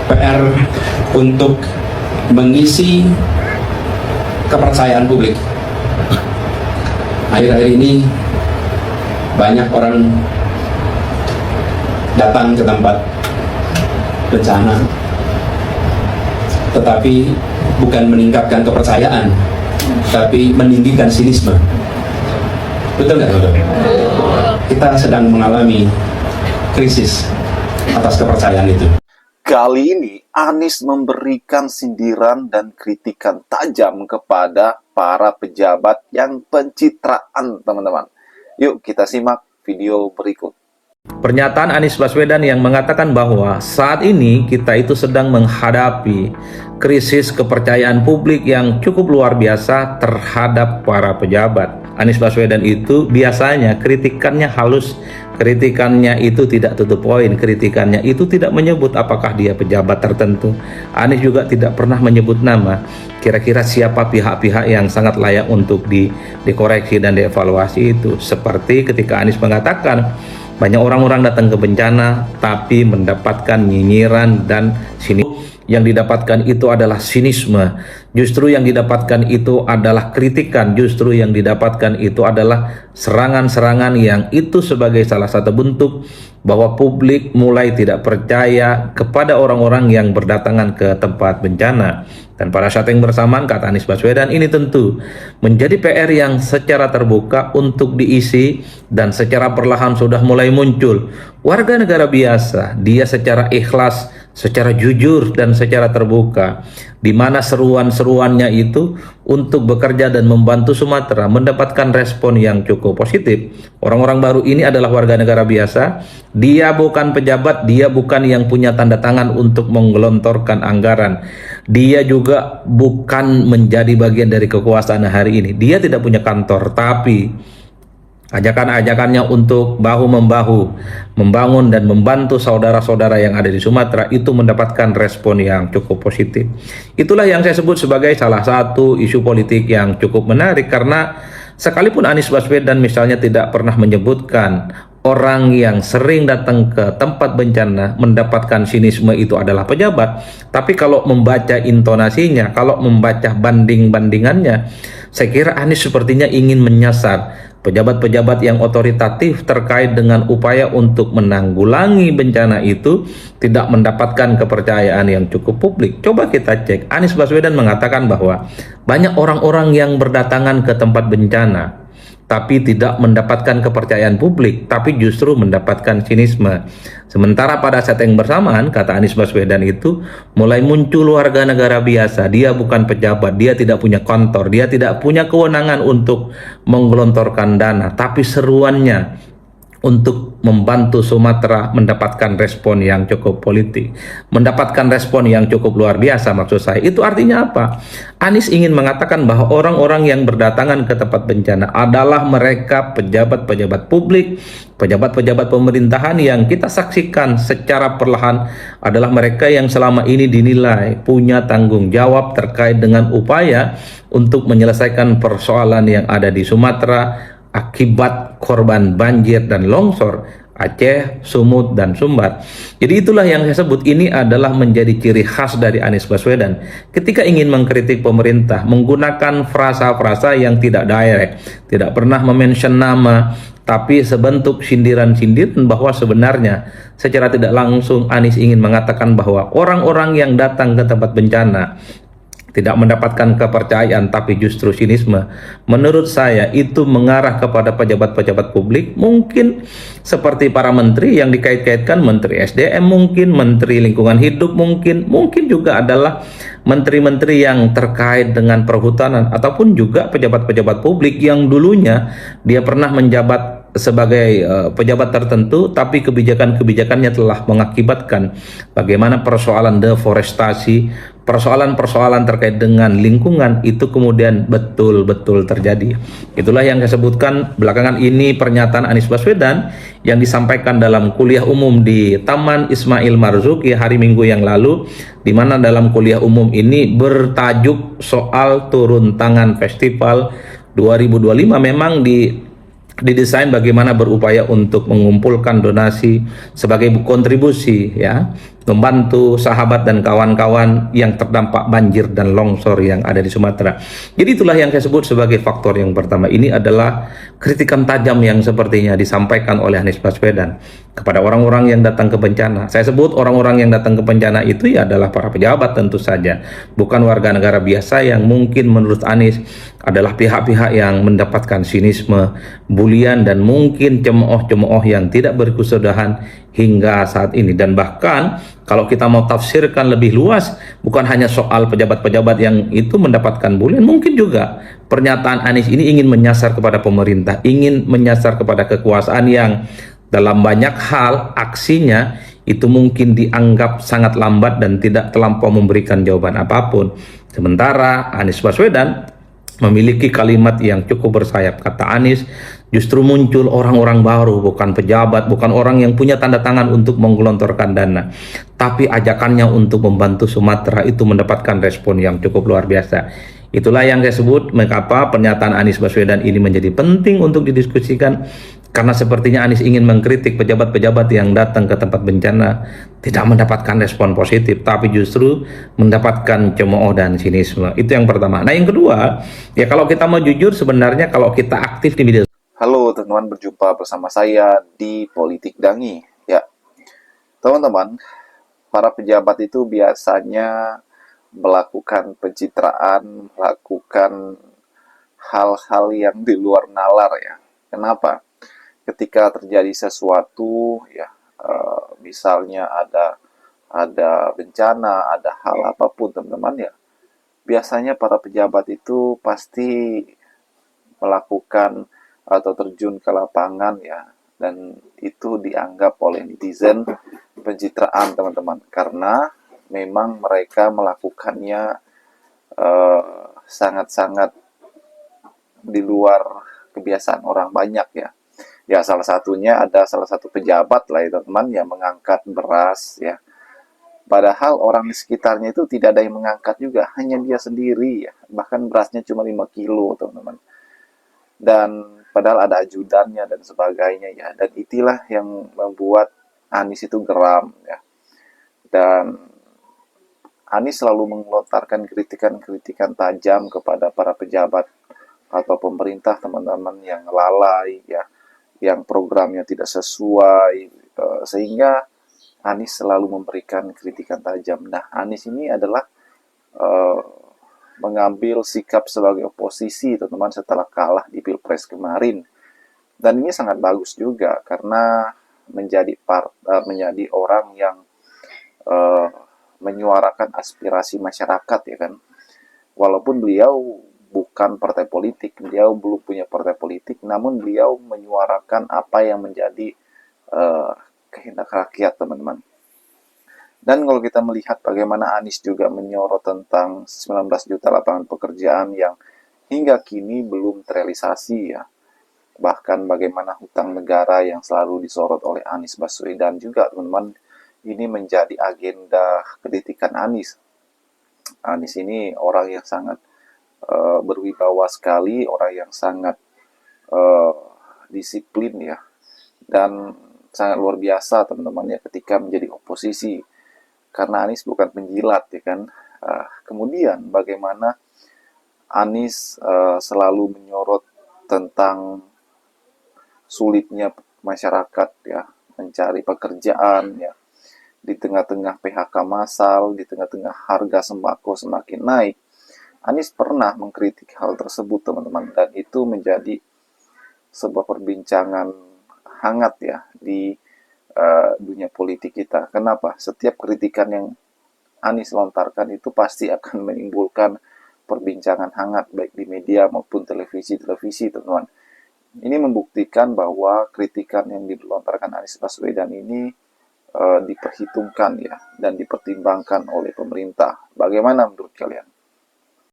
PR untuk mengisi kepercayaan publik. Akhir-akhir ini banyak orang datang ke tempat bencana, tetapi bukan meningkatkan kepercayaan, tapi meninggikan sinisme. Betul nggak, Saudara? Kita sedang mengalami krisis atas kepercayaan itu. Kali ini Anies memberikan sindiran dan kritikan tajam kepada para pejabat yang pencitraan, teman-teman. Yuk kita simak video berikut. Pernyataan Anies Baswedan yang mengatakan bahwa saat ini kita itu sedang menghadapi krisis kepercayaan publik yang cukup luar biasa terhadap para pejabat. Anies Baswedan itu biasanya kritikannya halus, kritikannya itu tidak tutup poin, kritikannya itu tidak menyebut apakah dia pejabat tertentu. Anies juga tidak pernah menyebut nama. Kira-kira siapa pihak-pihak yang sangat layak untuk dikoreksi dan dievaluasi itu. Seperti ketika Anies mengatakan banyak orang-orang datang ke bencana tapi mendapatkan nyinyiran dan yang didapatkan itu adalah sinisme. Justru yang didapatkan itu adalah kritikan, justru yang didapatkan itu adalah serangan-serangan yang itu sebagai salah satu bentuk bahwa publik mulai tidak percaya kepada orang-orang yang berdatangan ke tempat bencana. Dan pada saat yang bersamaan, kata Anies Baswedan, ini tentu menjadi PR yang secara terbuka untuk diisi dan secara perlahan sudah mulai muncul. Warga negara biasa, dia secara ikhlas, secara jujur dan secara terbuka, di mana seruan-seruannya itu untuk bekerja dan membantu Sumatera mendapatkan respon yang cukup positif. Orang-orang baru ini adalah warga negara biasa, dia bukan pejabat, dia bukan yang punya tanda tangan untuk menggelontorkan anggaran, dia juga bukan menjadi bagian dari kekuasaan hari ini, dia tidak punya kantor, tapi ajakan-ajakannya untuk bahu-membahu membangun dan membantu saudara-saudara yang ada di Sumatera itu mendapatkan respon yang cukup positif. Itulah yang saya sebut sebagai salah satu isu politik yang cukup menarik, karena sekalipun Anies Baswedan misalnya tidak pernah menyebutkan orang yang sering datang ke tempat bencana mendapatkan sinisme itu adalah pejabat, tapi kalau membaca intonasinya, kalau membaca banding-bandingannya, saya kira Anies sepertinya ingin menyasar pejabat-pejabat yang otoritatif terkait dengan upaya untuk menanggulangi bencana itu tidak mendapatkan kepercayaan yang cukup publik. Coba kita cek, Anies Baswedan mengatakan bahwa banyak orang-orang yang berdatangan ke tempat bencana tapi tidak mendapatkan kepercayaan publik, tapi justru mendapatkan sinisme. Sementara pada saat yang bersamaan, kata Anies Baswedan itu mulai muncul warga negara biasa, dia bukan pejabat, dia tidak punya kantor, dia tidak punya kewenangan untuk menggelontorkan dana, tapi seruannya untuk membantu Sumatera mendapatkan respon yang cukup politik, mendapatkan respon yang cukup luar biasa. Maksud saya itu artinya apa? Anies ingin mengatakan bahwa orang-orang yang berdatangan ke tempat bencana adalah mereka pejabat-pejabat publik, pejabat-pejabat pemerintahan yang kita saksikan secara perlahan adalah mereka yang selama ini dinilai punya tanggung jawab terkait dengan upaya untuk menyelesaikan persoalan yang ada di Sumatera akibat korban banjir dan longsor Aceh, Sumut, dan Sumbar. Jadi itulah yang saya sebut ini adalah menjadi ciri khas dari Anies Baswedan ketika ingin mengkritik pemerintah menggunakan frasa-frasa yang tidak direct, tidak pernah mention nama, tapi sebentuk sindiran-sindiran bahwa sebenarnya secara tidak langsung Anies ingin mengatakan bahwa orang-orang yang datang ke tempat bencana tidak mendapatkan kepercayaan tapi justru sinisme. Menurut saya itu mengarah kepada pejabat-pejabat publik, mungkin seperti para menteri yang dikait-kaitkan, menteri SDM mungkin, menteri lingkungan hidup mungkin juga adalah menteri-menteri yang terkait dengan perhutanan, ataupun juga pejabat-pejabat publik yang dulunya dia pernah menjabat sebagai pejabat tertentu, tapi kebijakan-kebijakannya telah mengakibatkan bagaimana persoalan deforestasi, persoalan-persoalan terkait dengan lingkungan itu kemudian betul-betul terjadi. Itulah yang saya sebutkan belakangan ini pernyataan Anies Baswedan yang disampaikan dalam kuliah umum di Taman Ismail Marzuki hari Minggu yang lalu, di mana dalam kuliah umum ini bertajuk soal turun tangan festival 2025 memang didesain bagaimana berupaya untuk mengumpulkan donasi sebagai kontribusi ya membantu sahabat dan kawan-kawan yang terdampak banjir dan longsor yang ada di Sumatera. Jadi itulah yang saya sebut sebagai faktor yang pertama. Ini adalah kritikan tajam yang sepertinya disampaikan oleh Anies Baswedan kepada orang-orang yang datang ke bencana. Saya sebut orang-orang yang datang ke bencana itu ya adalah para pejabat tentu saja, bukan warga negara biasa yang mungkin menurut Anies adalah pihak-pihak yang mendapatkan sinisme, bulian, dan mungkin cemooh-cemooh yang tidak berkesudahan hingga saat ini. Dan bahkan kalau kita mau tafsirkan lebih luas, bukan hanya soal pejabat-pejabat yang itu mendapatkan bulian, mungkin juga pernyataan Anies ini ingin menyasar kepada pemerintah, ingin menyasar kepada kekuasaan yang dalam banyak hal aksinya itu mungkin dianggap sangat lambat dan tidak terlampau memberikan jawaban apapun. Sementara Anies Baswedan memiliki kalimat yang cukup bersayap. Kata Anies, justru muncul orang-orang baru, bukan pejabat, bukan orang yang punya tanda tangan untuk menggelontorkan dana, tapi ajakannya untuk membantu Sumatera itu mendapatkan respon yang cukup luar biasa. Itulah yang saya sebut mengapa pernyataan Anies Baswedan ini menjadi penting untuk didiskusikan, karena sepertinya Anies ingin mengkritik pejabat-pejabat yang datang ke tempat bencana tidak mendapatkan respon positif, tapi justru mendapatkan cemooh dan sinisme. Itu yang pertama. Nah, yang kedua, ya kalau kita mau jujur, sebenarnya kalau kita aktif di media. Halo teman-teman, berjumpa bersama saya di Politik Dangi. Ya, teman-teman, para pejabat itu biasanya melakukan pencitraan, melakukan hal-hal yang di luar nalar ya. Kenapa? Ketika terjadi sesuatu ya, misalnya ada bencana, ada hal apapun teman-teman ya, biasanya para pejabat itu pasti melakukan atau terjun ke lapangan ya, dan itu dianggap oleh netizen pencitraan teman-teman, karena memang mereka melakukannya sangat-sangat di luar kebiasaan orang banyak ya. Ya, salah satunya ada salah satu pejabat lah ya teman-teman yang mengangkat beras ya. Padahal orang di sekitarnya itu tidak ada yang mengangkat juga, hanya dia sendiri ya. Bahkan berasnya cuma 5 kilo teman-teman. Dan padahal ada ajudannya dan sebagainya ya. Dan itulah yang membuat Anies itu geram ya. Dan Anies selalu melontarkan kritikan-kritikan tajam kepada para pejabat atau pemerintah teman-teman yang lalai ya, yang programnya tidak sesuai, sehingga Anies selalu memberikan kritikan tajam. Nah, Anies ini adalah mengambil sikap sebagai oposisi teman-teman setelah kalah di Pilpres kemarin. Dan ini sangat bagus juga karena menjadi orang yang menyuarakan aspirasi masyarakat ya kan. Walaupun beliau bukan partai politik, beliau belum punya partai politik, namun beliau menyuarakan apa yang menjadi kehendak rakyat teman-teman. Dan kalau kita melihat bagaimana Anies juga menyorot tentang 19 juta lapangan pekerjaan yang hingga kini belum terrealisasi ya. Bahkan bagaimana hutang negara yang selalu disorot oleh Anies Baswedan juga teman-teman, ini menjadi agenda kritikan Anies. Anies ini orang yang sangat berwibawa sekali, orang yang sangat disiplin ya, dan sangat luar biasa teman-teman ya ketika menjadi oposisi, karena Anies bukan penjilat ya kan. Kemudian bagaimana Anies selalu menyorot tentang sulitnya masyarakat ya mencari pekerjaan ya, di tengah-tengah PHK massal, di tengah-tengah harga sembako semakin naik. Anies pernah mengkritik hal tersebut teman-teman, dan itu menjadi sebuah perbincangan hangat ya di dunia politik kita. Kenapa? Setiap kritikan yang Anies lontarkan itu pasti akan menimbulkan perbincangan hangat baik di media maupun televisi teman-teman. Ini membuktikan bahwa kritikan yang dilontarkan Anies Baswedan ini diperhitungkan ya dan dipertimbangkan oleh pemerintah. Bagaimana menurut kalian?